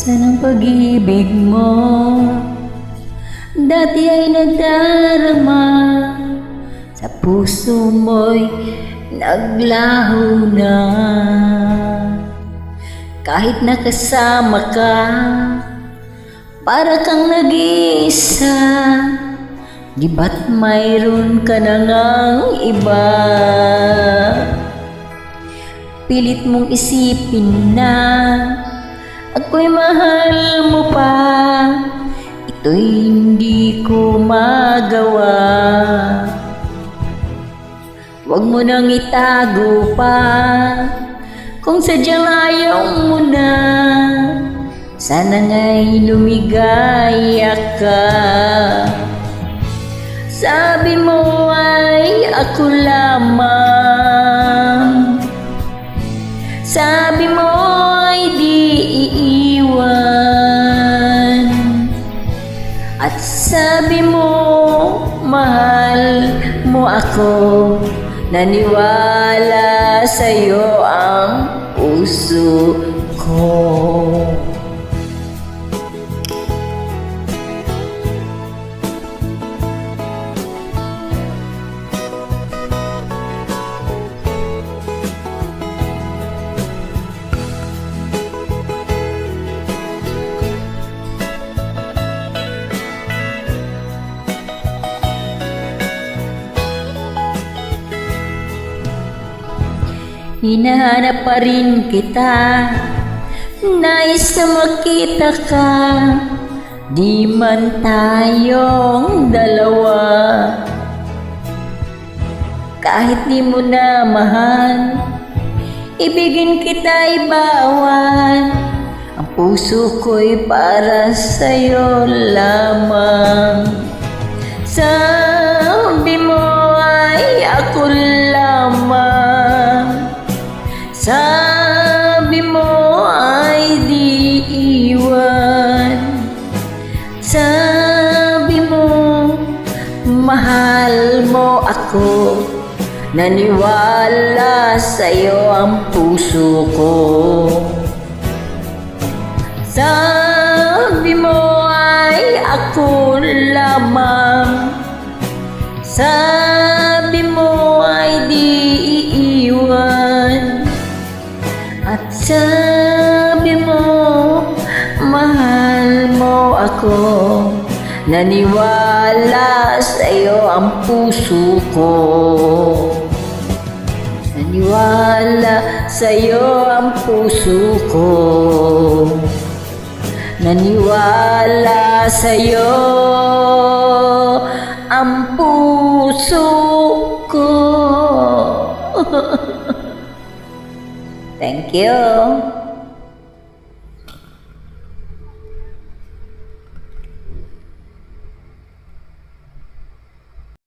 Sanang pag-ibig mo dati ay nadarama, sa puso mo'y naglaho na. Kahit nakasama ka, para kang nag-iisa, di ba't mayroon ka na ngang iba? Pilit mong isipin na ako'y mahal mo pa, ito'y hindi ko magawa. Huwag mo nang itago pa, kung sadyang ayaw mo na, sana nga'y lumigaya ka. Sabi mo ay ako lamang, sabi mo ay di iiwan, at sabi mo mahal mo ako. Naniwala sa'yo ang puso ko. Hinahanap pa rin kita, nais na makita ka, di man tayong dalawa. Kahit di mo na mahal, ibigin kita'y bawal, ang puso ko'y para sa'yo lamang. Sabi mo ay ako lamang, sabi mo ay di iwan, sabi mo mahal mo ako. Naniwala sa'yo ang puso ko. Sabi mo ay ako lamang, sabi mo ay di iiwan, at sabi mo mahal mo ako. Naniwala sa'yo ang puso ko. Naniwala sa'yo ang puso ko. Naniwala sa'yo ang puso ko. Thank you.